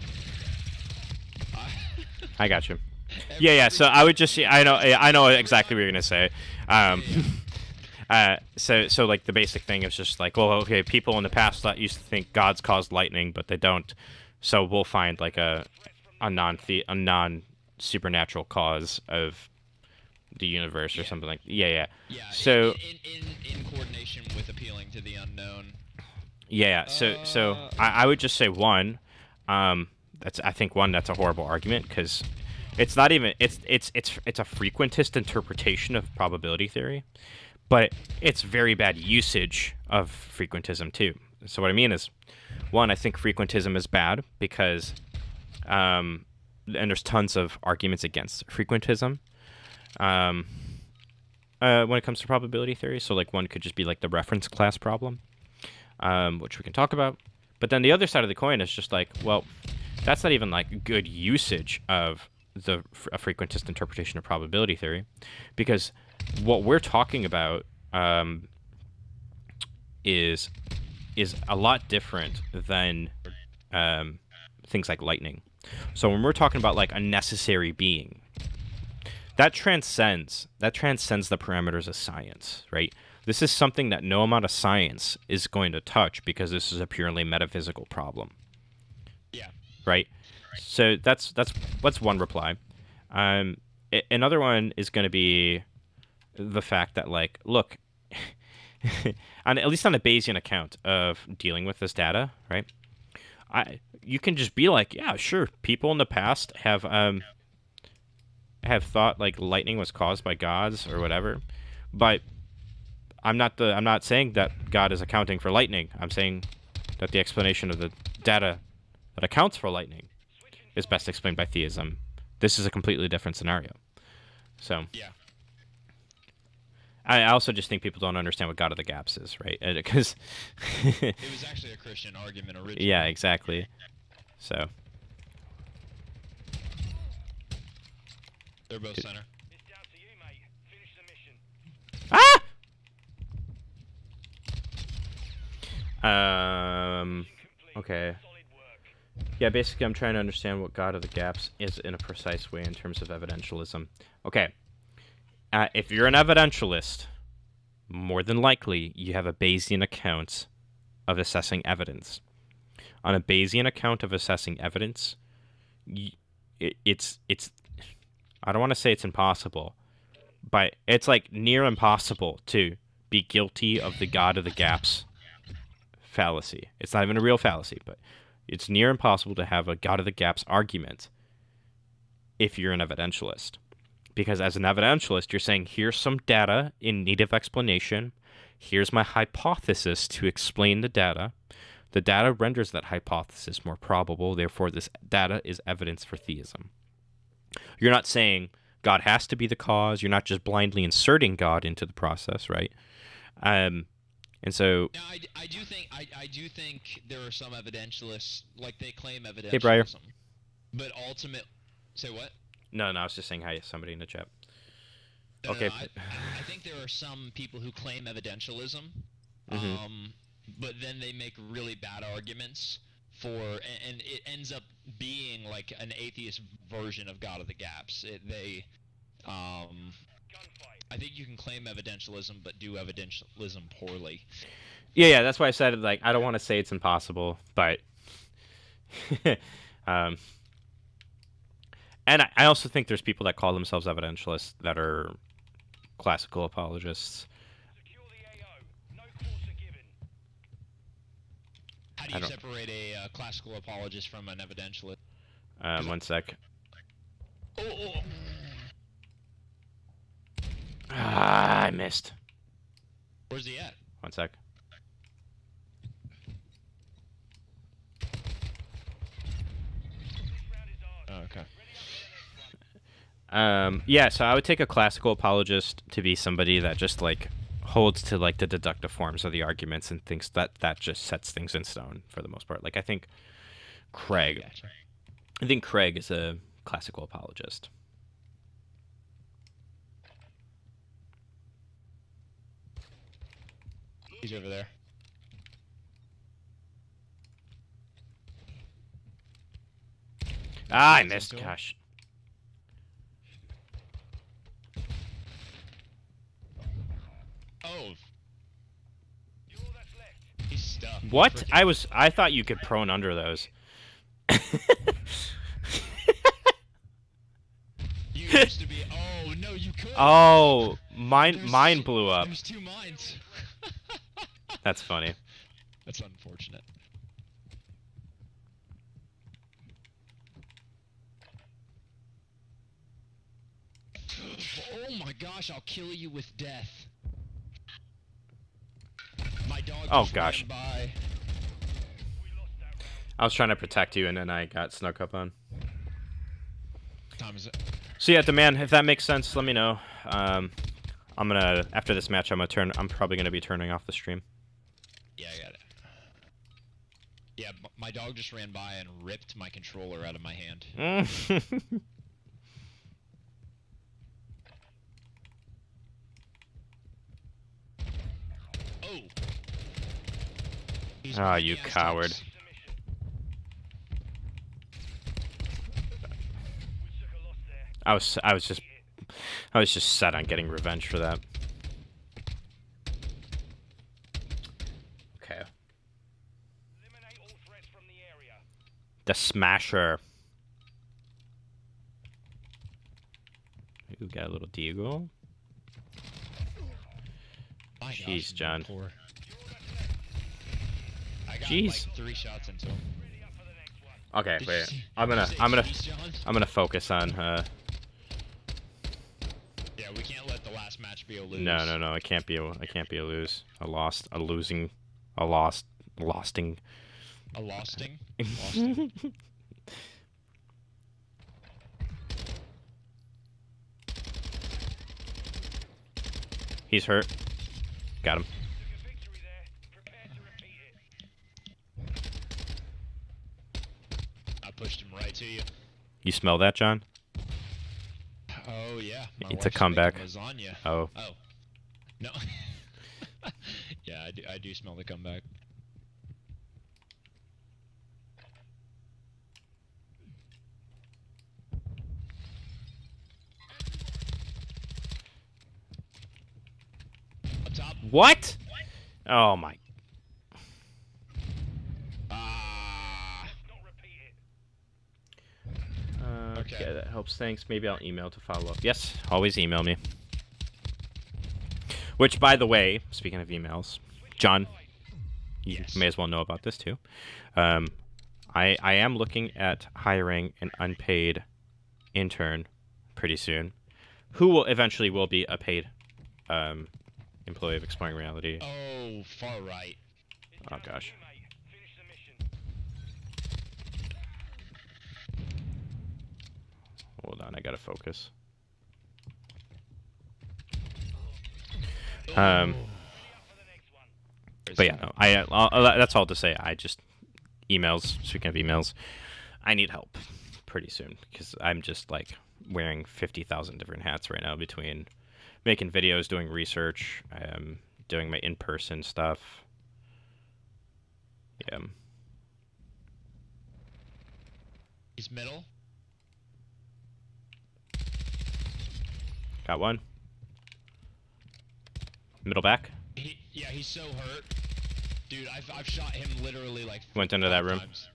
I got you. Every- Yeah, yeah. every So I would just, I know exactly what you're gonna say. So like the basic thing is just like, well, okay, people in the past that used to think gods caused lightning, but they don't. So we'll find like a non supernatural cause of the universe or something like. Yeah. Yeah. So in coordination with appealing to the unknown. yeah. So I would just say one. I think that's a horrible argument because it's not even it's a frequentist interpretation of probability theory, but it's very bad usage of frequentism too. So what I mean is, one, I think frequentism is bad because, and there's tons of arguments against frequentism. When it comes to probability theory, so like one could just be like the reference class problem, which we can talk about. But then the other side of the coin is just like, well, that's not even like good usage of a frequentist interpretation of probability theory, because what we're talking about is a lot different than things like lightning. So when we're talking about like a necessary being, that transcends the parameters of science, right? This is something that no amount of science is going to touch because this is a purely metaphysical problem. Yeah. Right? So that's one reply. Another one is going to be the fact that, like, look, at least on a Bayesian account of dealing with this data, right? You can just be like, yeah, sure, people in the past have thought like lightning was caused by gods or whatever, but I'm not saying that God is accounting for lightning. I'm saying that the explanation of the data that accounts for lightning is best explained by theism. This is a completely different scenario. So Yeah. I also just think people don't understand what God of the Gaps is, right? Because It was actually a Christian argument originally. yeah, exactly. So They're both center. It's down to you, mate. Finish the mission. okay. Solid work. Yeah, basically I'm trying to understand what God of the Gaps is in a precise way in terms of evidentialism. Okay. If you're an evidentialist, more than likely you have a Bayesian account of assessing evidence. On a Bayesian account of assessing evidence, it's I don't want to say it's impossible, but it's like near impossible to be guilty of the God of the Gaps fallacy. It's not even a real fallacy, but it's near impossible to have a God of the Gaps argument if you're an evidentialist. Because as an evidentialist, you're saying, here's some data in need of explanation. Here's my hypothesis to explain the data. The data renders that hypothesis more probable. Therefore, this data is evidence for theism. You're not saying God has to be the cause. You're not just blindly inserting God into the process, right? And so... Now, I do think there are some evidentialists, like they claim evidentialism. Hey, Briar. But ultimate... Say what? No, I was just saying hi to somebody in the chat. No, Okay. no, I think there are some people who claim evidentialism, Mm-hmm. but then they make really bad arguments for, and it ends up being like an atheist version of God of the Gaps. I think you can claim evidentialism, but do evidentialism poorly. Yeah, that's why I said, like, I don't want to say it's impossible, but... And I also think there's people that call themselves evidentialists that are classical apologists. Secure the AO. No course are given. How do I you don't- separate a classical apologist from an evidentialist? One sec. Oh. I missed. Where's he at? One sec. Oh, okay. Yeah, so I would take a classical apologist to be somebody that just like holds to like the deductive forms of the arguments and thinks that that just sets things in stone for the most part. Like I think Craig Gotcha. I think Craig is a classical apologist. He's over there. Ah, I He's missed. into him. Gosh. Oh. He's stuck. What? Freaking- I thought you could prone under those. You used to be. Oh no, you could. Oh, mine There's- blew up. There's 2 mines. That's funny. That's unfortunate. Oh my gosh, I'll kill you with death. My dog Oh, just gosh. ran by. I was trying to protect you and then I got snuck up on. Time is it? So yeah, demand, if that makes sense, let me know. I'm gonna after this match I'm probably gonna be turning off the stream. Yeah, I got it. Yeah, my dog just ran by and ripped my controller out of my hand. Oh. He's Ah, behind you the Aztecs. coward. I was just set on getting revenge for that. Okay. The Smasher. Ooh, got a little deagle. My gosh, Jeez, I'm John. poor. I got Jeez. like 3 shots into him. Okay, Did you wait. see- I'm did gonna you say I'm gonna jeez, John? I'm gonna focus on Yeah, we can't let the last match be a lose. no, it can't be a lose. A losting. A losting? Losting? He's hurt. Got him. I pushed him right to you. You smell that, John? Oh yeah. My It's a wife's comeback. making Lasagna. Oh. Oh. No. Yeah, I do smell the comeback. Up top. What? Oh my. Ah. Okay, Okay. that helps. Thanks. Maybe I'll email to follow up. Yes, always email me. Which, by the way, speaking of emails, John, you Yes. may as well know about this too. I am looking at hiring an unpaid intern pretty soon, who will eventually be a paid employee of Exploring Reality. Oh, far right. Oh gosh. Hold on, I gotta focus. But yeah, no, that's all to say. I just emails. Speaking of emails, I need help pretty soon because I'm just like wearing 50,000 different hats right now between making videos, doing research, doing my in-person stuff. Yeah. He's middle. Got one. Middle back. Yeah, he's so hurt. Dude, I've shot him literally like Went into that 5 room. times.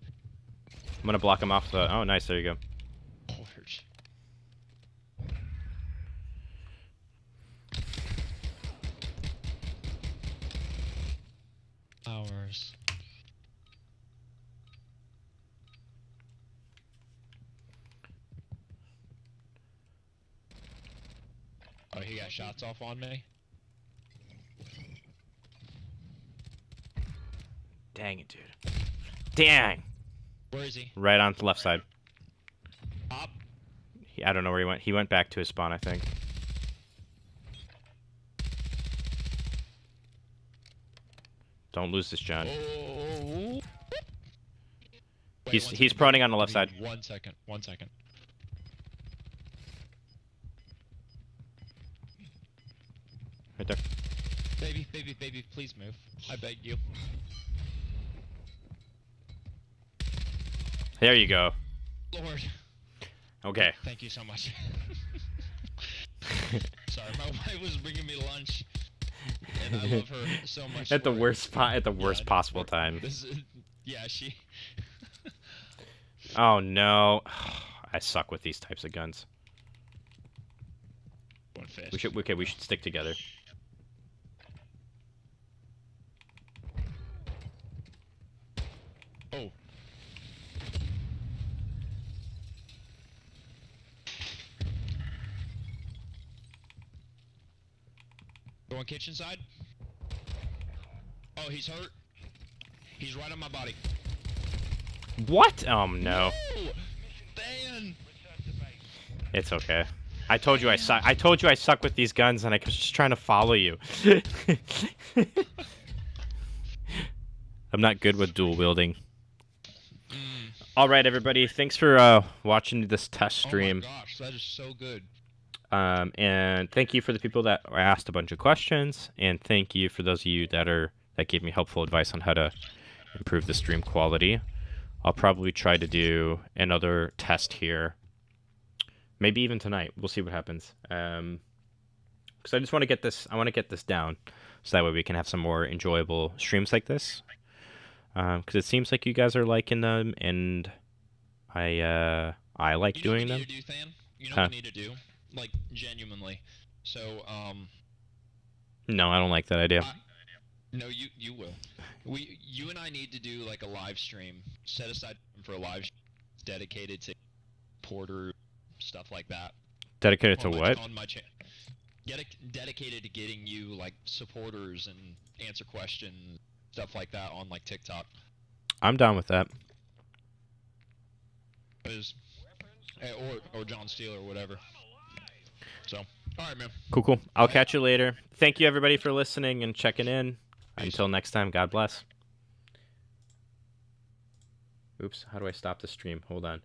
I'm gonna block him off the. Oh, nice. There you go. Lord. Hours. Oh, he got shots off on me? Dang it, dude. Dang. Where is he? Right on the left side. Up. I don't know where he went. He went back to his spawn, I think. Don't lose this, John. Oh. Wait, He's proning on the left side. 1 second. 1 second. Right there. Baby, please move. I beg you. There you go. Lord. Okay. Thank you so much. Sorry, my wife was bringing me lunch, and I love her so much. At the for it. worst spot, at the worst Yeah, possible time. This is, yeah, she. Oh no. I suck with these types of guns. One fish. We should stick together. Oh. Going kitchen side. Oh, he's hurt. He's right on my body. What? No. No! Dan! It's okay. I told you I suck. I told you I suck with these guns, and I was just trying to follow you. I'm not good with dual wielding. All right, everybody. Thanks for watching this test stream. Oh my gosh, that is so good. And thank you for the people that asked a bunch of questions, and thank you for those of you that gave me helpful advice on how to improve the stream quality. I'll probably try to do another test here, maybe even tonight. We'll see what happens. Because I just want to get this. I want to get this down, so that way we can have some more enjoyable streams like this. Because it seems like you guys are liking them, and I like doing them. You know what we need to do? Like, genuinely. So, No, I don't like that idea. No, you will. You and I need to do like a live stream. Set aside for a live stream dedicated to Porter, stuff like that. Dedicated to what? On my channel. Dedicated to getting you like supporters and answer questions, stuff like that on like TikTok. I'm down with that. Or John Steele or whatever. So, all right, man. Cool. I'll catch you later. Thank you, everybody, for listening and checking in. Until next time, God bless. Oops, how do I stop the stream? Hold on.